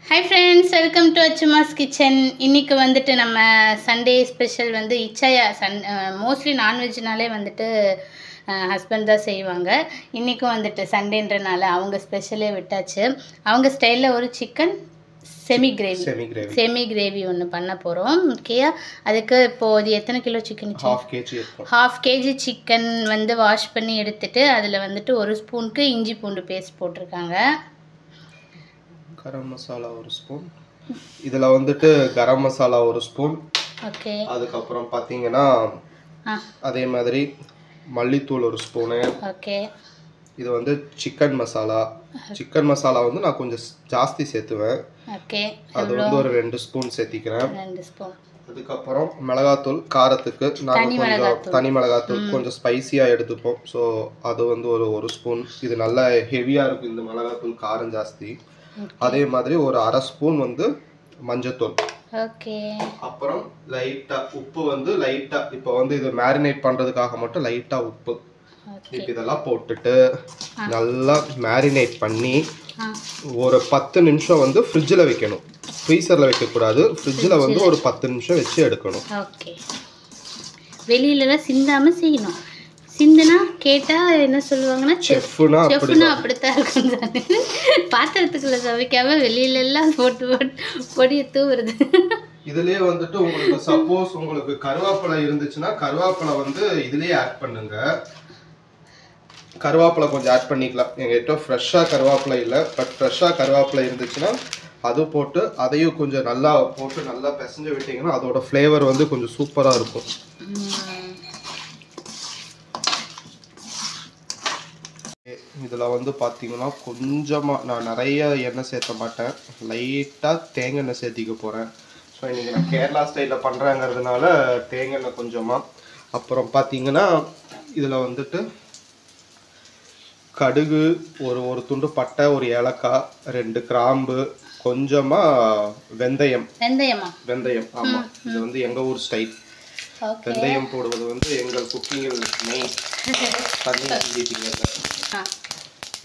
Hi friends, welcome to Achuma's Kitchen. இன்னைக்கு வந்துட்டு நம்ம சண்டே ஸ்பெஷல் வந்து இச்சையா மோஸ்ட்லி நான்வெஜ்னாலே வந்துட்டு ஹஸ்பண்ட் தான் செய்வாங்க. இன்றைக்கும் வந்துட்டு சண்டேன்றனால அவங்க ஸ்பெஷலே விட்டாச்சு. அவங்க ஸ்டைலில் ஒரு சிக்கன் செமி கிரேவி ஒன்று பண்ண போகிறோம். ஓகேயா, அதுக்கு இப்போது எத்தனை kilo chicken? Half KG chicken வந்து வாஷ் பண்ணி எடுத்துட்டு அதில் வந்துட்டு ஒரு ஸ்பூனுக்கு இஞ்சி பூண்டு பேஸ்ட் போட்டிருக்காங்க. கரம் மசாலா ஒரு ஸ்பூன், இதில் வந்துட்டு கரம் மசாலா ஒரு ஸ்பூன். ஓகே, அதுக்கப்புறம் பார்த்தீங்கன்னா அதே மாதிரி மல்லித்தூள் ஒரு ஸ்பூனு. ஓகே, இது வந்து சிக்கன் மசாலா வந்து நான் கொஞ்சம் ஜாஸ்தி சேர்த்துவேன். ஓகே, அது வந்து ஒரு 2 ஸ்பூன் சேர்த்திக்கிறேன். 2 ஸ்பூன். அதுக்கப்புறம் மிளகாத்தூள், காரத்துக்கு நாங்கள் கொஞ்சம் தனி மிளகாத்தூள் கொஞ்சம் ஸ்பைசியாக எடுத்துப்போம். ஸோ அது வந்து ஒரு ஸ்பூன். இது நல்லா ஹெவியாக இருக்கும் இந்த மிளகாத்தூள், காரம் ஜாஸ்தி. அதே மாதிரி ஒரு அரை ஸ்பூன் வந்து மஞ்சத்தூள். ஓகே, அப்புறம் லைட்டா உப்பு வந்து லைட்டா இப்போ வந்து இது மேரினேட் பண்றதுக்காக மட்டும் லைட்டா உப்பு. இப்போ இதெல்லாம் போட்டுட்டு நல்லா மேரினேட் பண்ணி ஒரு 10 நிமிஷம் வந்து ஃப்ரிட்ஜில் வைக்கணும். ஃப்ரீசரில் வைக்கக்கூடாது, ஃப்ரிட்ஜில் வந்து ஒரு 10 நிமிஷம் வச்சு எடுக்கணும். ஓகே, வெளியிலலாம் சிந்தாமல் செய்யணும். சிந்துனா கேட்டால் என்ன சொல்லுவாங்கன்னா செஃப்னா அப்படித்தான் இருக்கும். பாத்திரத்துக்குள்ள சமைக்காம வெளியிலெல்லாம் போட்டு பொடியை தூவுறது. இதுலயே வந்துட்டு உங்களுக்கு சப்போஸ் உங்களுக்கு கருவேப்பிலை இருந்துச்சுன்னா கருவேப்பிலை வந்து இதுலயே ஆட் பண்ணுங்க. கருவேப்பிலை கொஞ்சம் ஆட் பண்ணிக்கலாம். எங்ககிட்ட ஃப்ரெஷ்ஷாக கருவேப்பிலை இல்லை, பட் ஃப்ரெஷ்ஷாக கருவேப்பிலை இருந்துச்சுன்னா அது போட்டு அதையும் கொஞ்சம் நல்லா போட்டு நல்லா பிசைஞ்சு விட்டீங்கன்னா அதோட ஃப்ளேவர் வந்து கொஞ்சம் சூப்பராக இருக்கும். இதில் வந்து பார்த்தீங்கன்னா கொஞ்சமாக, நான் நிறைய எண்ணெய் சேர்த்த மாட்டேன், லைட்டாக தேங்காய் எண்ணெய் சேர்த்திக்க போகிறேன். ஸோ இன்றைக்கி நான் கேரளா ஸ்டைலில் பண்ணுறேங்கிறதுனால தேங்காய் எண்ணெய் கொஞ்சமாக. அப்புறம் பார்த்தீங்கன்னா இதில் வந்துட்டு கடுகு, ஒரு துண்டு பட்டை, ஒரு ஏலக்காய், 2 கிராம்பு, கொஞ்சமாக வெந்தயம். ஆமாம், இது வந்து எங்கள் ஊர் ஸ்டைல். வெந்தயம் போடுவது வந்து எங்கள் குக்கிங்கில் மெயின். தண்ணி ஊற்றிட்டீங்க.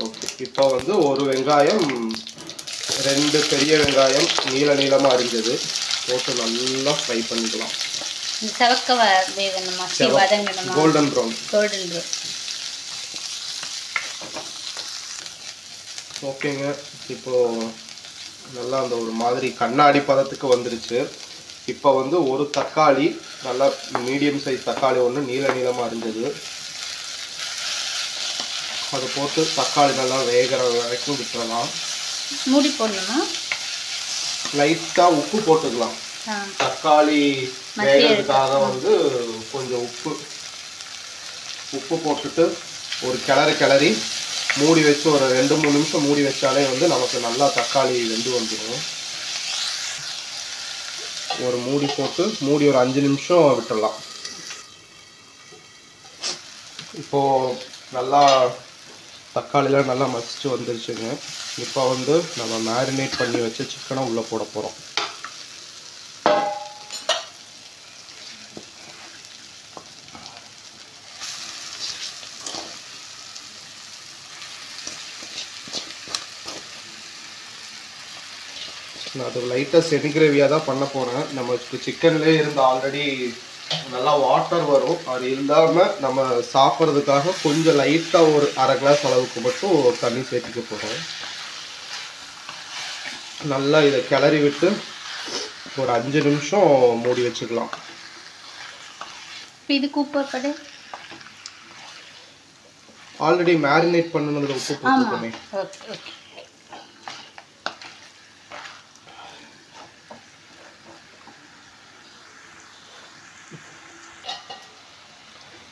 ஓகே, இப்போ வந்து ஒரு வெங்காயம், 2 பெரிய வெங்காயம் நீளமாக அரிஞ்சது போட்டு நல்லா ஃப்ரை பண்ணிக்கலாம். Golden brown. ஓகேங்க, இப்போ நல்லா அந்த ஒரு மாதிரி கண்ணாடி பதத்துக்கு வந்துருச்சு. இப்போ வந்து ஒரு தக்காளி, நல்லா மீடியம் சைஸ் தக்காளி ஒன்று நீளமாக அரிஞ்சது, அதை போட்டு தக்காளி நல்லா வேகிற வரைக்கும் விட்டுறலாம். மூடி போடணுமா? லைட்டாக உப்பு போட்டுக்கலாம். தக்காளி வேகிறதுக்காக வந்து கொஞ்சம் உப்பு போட்டுட்டு ஒரு கிளறி மூடி வச்சு ஒரு 2-3 நிமிஷம் மூடி வச்சாலே வந்து நமக்கு நல்லா தக்காளி வெந்து வந்துடும். ஒரு மூடி போட்டு ஒரு 5 நிமிஷம் விட்டுடலாம். இப்போது நல்லா தக்காளிலாம் நல்லா மசிச்சு வந்துருச்சுங்க. இப்போ வந்து நம்ம மேரினேட் பண்ணி வச்ச சிக்கனை உள்ளே போட போகிறோம். நான் அது லைட்டாக செமி கிரேவியாக தான் பண்ண போகிறேன். நமக்கு சிக்கன்லேயே இருந்து ஆல்ரெடி நல்லா வாட்டர் வரும். அது இல்லாமல் நம்ம சாப்பிட்றதுக்காக கொஞ்சம் லைட்டாக ஒரு அரை கிளாஸ் அளவுக்கு மட்டும் தண்ணி சேர்த்துக்க போகிறோம். நல்லா இதை கிளறி விட்டு ஒரு 5 நிமிஷம் மூடி வச்சுக்கலாம். இதுக்கு உப்பு ஆல்ரெடி மேரினேட் பண்ணதுல உப்பு போட்டுக்கோமே.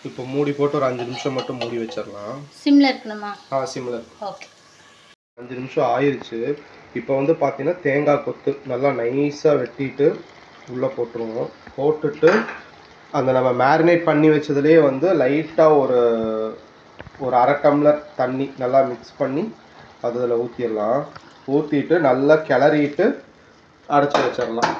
இப்போ மூடி போட்டு ஒரு 5 நிமிஷம் மட்டும் மூடி வச்சிடலாம். சிம்ல இருக்கணுமா? சிம்ல. ஓகே, 5 நிமிஷம் ஆயிடுச்சு. இப்போ வந்து பார்த்தீங்கன்னா தேங்காய் கொத்து நல்லா நைஸாக வெட்டிட்டு உள்ளே போட்டுருவோம். போட்டுட்டு அந்த நம்ம மேரினேட் பண்ணி வச்சதுலேயே வந்து லைட்டாக ஒரு அரை டம்ளர் தண்ணி நல்லா மிக்ஸ் பண்ணி அதில் ஊற்றிடலாம். ஊற்றிட்டு நல்லா கிளறிட்டு அடைச்சி வச்சிடலாம்.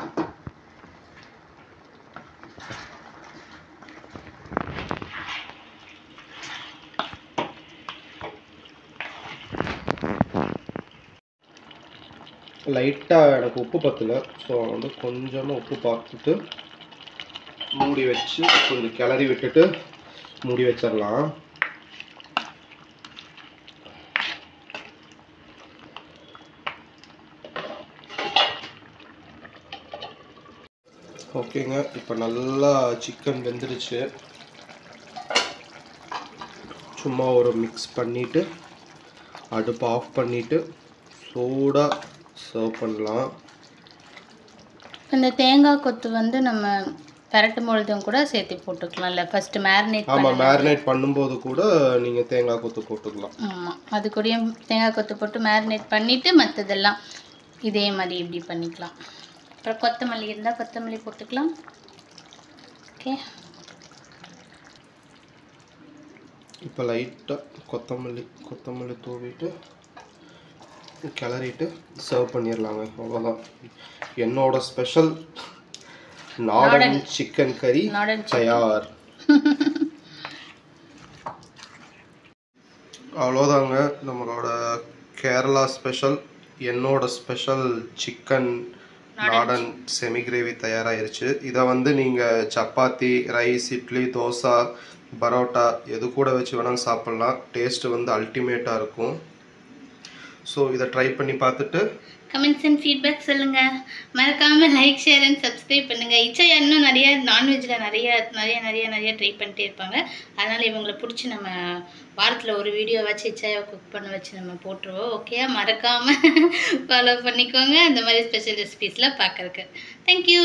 லைட்டாக எனக்கு உப்பு பத்தலை, ஸோ வந்து கொஞ்சமாக உப்பு பார்த்துட்டு மூடி வச்சு கொஞ்சம் கிளறி விட்டுட்டு மூடி வச்சிடலாம். ஓகேங்க, இப்போ நல்லா சிக்கன் வெந்துருச்சு. சும்மா ஒரு மிக்ஸ் பண்ணிவிட்டு அடுப்பு ஆஃப் பண்ணிவிட்டு சூடாக சர்வ் பண்ணலாம். இந்த தேங்காய் கொத்து வந்து நம்ம பரட்டும் பொழுதும் கூட சேர்த்து போட்டுக்கலாம்ல. ஃபர்ஸ்ட் மேரினேட் ஆமாம், மேரினேட் பண்ணும்போது கூட நீங்கள் தேங்காய் கொத்து போட்டுக்கலாம். ஆமாம், அது கூடயும் தேங்காய் கொத்து போட்டு மேரினேட் பண்ணிவிட்டு மற்றதெல்லாம் இதே மாதிரி இப்படி பண்ணிக்கலாம். அப்புறம் கொத்தமல்லி இருந்தால் கொத்தமல்லி போட்டுக்கலாம். ஓகே, இப்போ லைட்டாக கொத்தமல்லி தூவிட்டு கிளறிட்டு சர்வ் பண்ணிடலாங்க. அவ்வளோதான், என்னோட ஸ்பெஷல் நாடன் சிக்கன் கறி தயார். அவ்வளோதாங்க, நம்மளோட கேரளா ஸ்பெஷல், என்னோட ஸ்பெஷல் சிக்கன் நாடன் செமி கிரேவி தயாராகிருச்சு. இதை வந்து நீங்கள் சப்பாத்தி, ரைஸ், இட்லி, தோசை, பரோட்டா எது கூட வச்சு வேணாலும் சாப்பிட்லாம். டேஸ்ட்டு வந்து அல்டிமேட்டாக இருக்கும். ஸோ இதை ட்ரை பண்ணி பார்த்துட்டு கமெண்ட்ஸ் அண்ட் ஃபீட்பேக் சொல்லுங்கள். மறக்காமல் லைக், ஷேர் அண்ட் சப்ஸ்கிரைப் பண்ணுங்கள். இச்சையா இன்னும் நிறைய நான்வெஜ்ஜில் நிறைய ட்ரை பண்ணிட்டே இருப்பாங்க. அதனால் இவங்களை பிடிச்சி நம்ம வாரத்தில் ஒரு வீடியோ வச்சு இச்சையா குக் பண்ண வச்சு நம்ம போட்டுருவோம். ஓகே, மறக்காமல் ஃபாலோ பண்ணிக்கோங்க அந்த மாதிரி ஸ்பெஷல் ரெசிபீஸ்லாம் பார்க்குறக்கு. தேங்க்யூ.